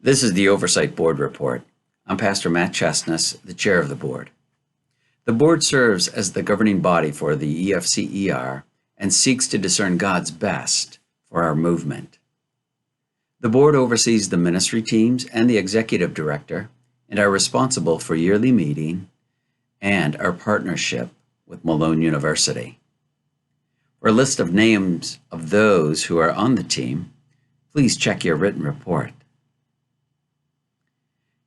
This is the Oversight Board Report. I'm Pastor Matt Chestnut, the chair of the board. The board serves as the governing body for the EFCER and seeks to discern God's best for our movement. The board oversees the ministry teams and the executive director and are responsible for yearly meeting and our partnership with Malone University. For a list of names of those who are on the team, please check your written report.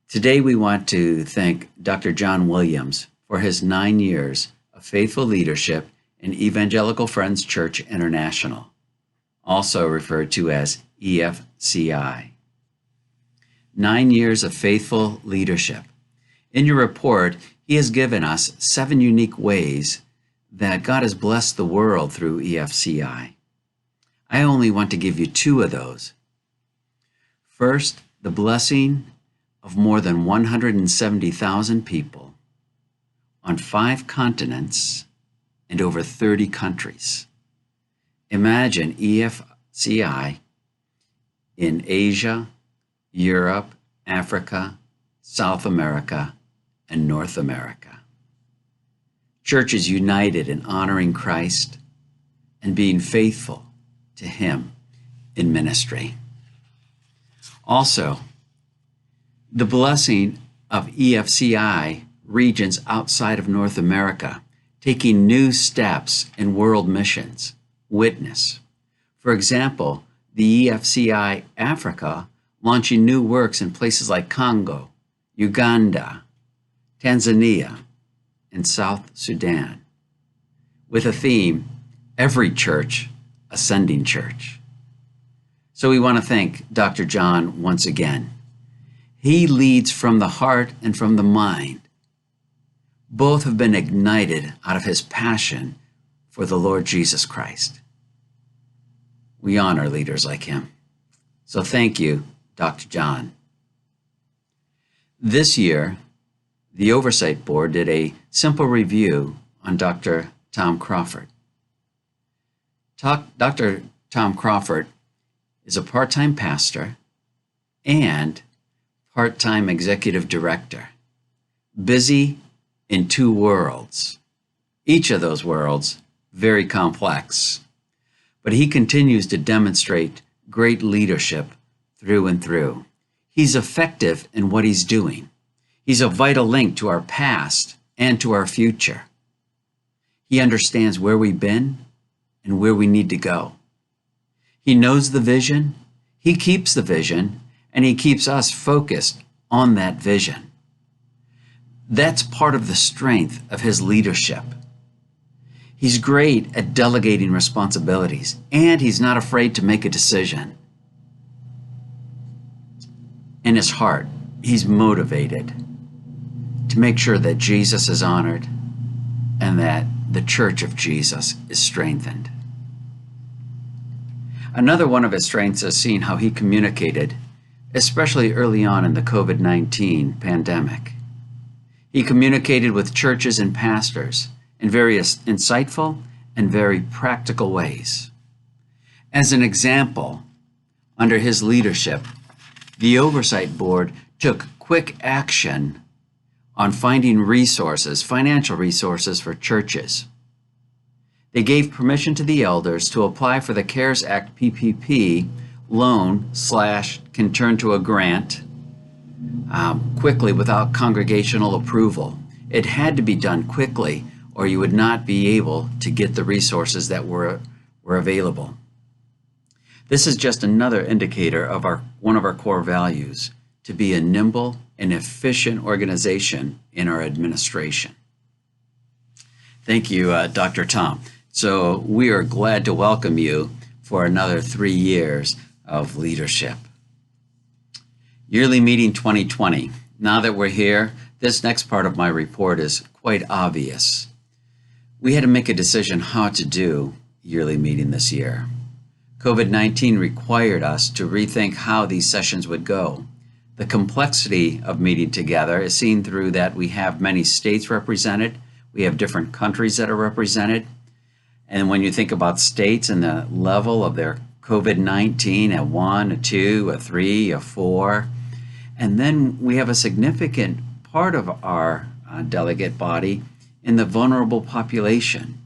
Today we want to thank Dr. John Williams for his 9 years of faithful leadership in Evangelical Friends Church International, also referred to as EFCI. 9 years of faithful leadership. In your report, he has given us 7 unique ways that God has blessed the world through EFCI. I only want to give you 2 of those. First, the blessing of more than 170,000 people on 5 continents and over 30 countries. Imagine EFCI in Asia, Europe, Africa, South America, and North America. Churches united in honoring Christ and being faithful to Him in ministry. Also, the blessing of EFCI regions outside of North America, taking new steps in world missions, witness. For example, the EFCI Africa launching new works in places like Congo, Uganda, Tanzania, and South Sudan, with a theme, every church, ascending church. So we want to thank Dr. John once again. He leads from the heart and from the mind. Both have been ignited out of his passion for the Lord Jesus Christ. We honor leaders like him. So thank you, Dr. John. This year, the Oversight Board did a simple review on Dr. Tom Crawford. Dr. Tom Crawford is a part-time pastor and part-time executive director, busy in 2 worlds, each of those worlds very complex. But he continues to demonstrate great leadership through and through. He's effective in what he's doing. He's a vital link to our past and to our future. He understands where we've been and where we need to go. He knows the vision, he keeps the vision, and he keeps us focused on that vision. That's part of the strength of his leadership. He's great at delegating responsibilities, and he's not afraid to make a decision. In his heart, he's motivated to make sure that Jesus is honored and that the Church of Jesus is strengthened. Another one of his strengths is seeing how he communicated, especially early on in the COVID-19 pandemic. He communicated with churches and pastors in various insightful and very practical ways. As an example, under his leadership, the Oversight Board took quick action on finding resources, financial resources for churches. They gave permission to the elders to apply for the CARES Act PPP loan / can turn to a grant quickly without congregational approval. It had to be done quickly or you would not be able to get the resources that were available. This is just another indicator of one of our core values, to be a nimble and efficient organization in our administration. Thank you, Dr. Tom. So we are glad to welcome you for another 3 years of leadership. Yearly Meeting 2020. Now that we're here, this next part of my report is quite obvious. We had to make a decision how to do Yearly Meeting this year. COVID-19 required us to rethink how these sessions would go. The complexity of meeting together is seen through that we have many states represented, we have different countries that are represented, and when you think about states and the level of their COVID-19, a 1, a 2, a 3, a 4, And then we have a significant part of our delegate body in the vulnerable population.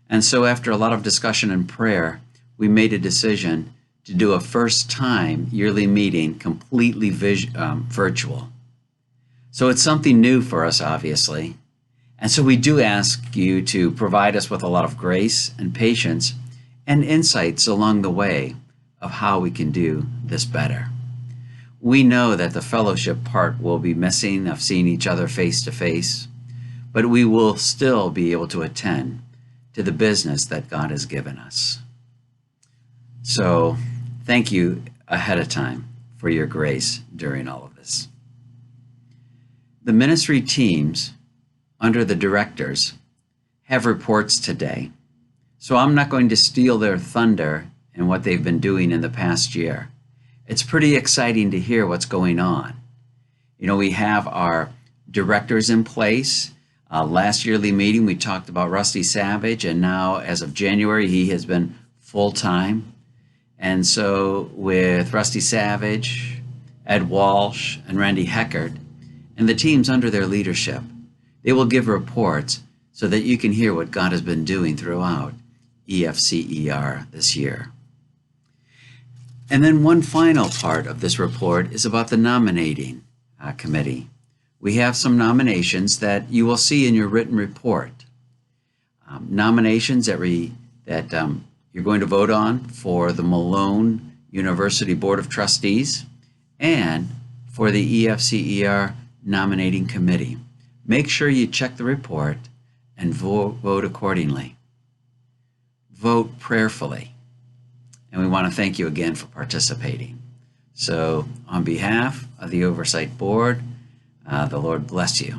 And so after a lot of discussion and prayer, we made a decision to do a first-time yearly meeting completely virtual. So it's something new for us, obviously. And so we do ask you to provide us with a lot of grace and patience and insights along the way of how we can do this better. We know that the fellowship part will be missing of seeing each other face to face, but we will still be able to attend to the business that God has given us. So thank you ahead of time for your grace during all of this. The ministry teams under the directors have reports today, so I'm not going to steal their thunder in what they've been doing in the past year. It's pretty exciting to hear what's going on. You know, we have our directors in place. Last yearly meeting, we talked about Rusty Savage, and now as of January, he has been full-time. And so with Rusty Savage, Ed Walsh, and Randy Heckert, and the teams under their leadership, they will give reports so that you can hear what God has been doing throughout EFCER this year. And then one final part of this report is about the nominating committee. We have some nominations that you will see in your written report. Nominations that you're going to vote on for the Malone University Board of Trustees and for the EFCER nominating committee. Make sure you check the report and vote accordingly. Vote prayerfully. And we want to thank you again for participating. So on behalf of the Oversight Board, the Lord bless you.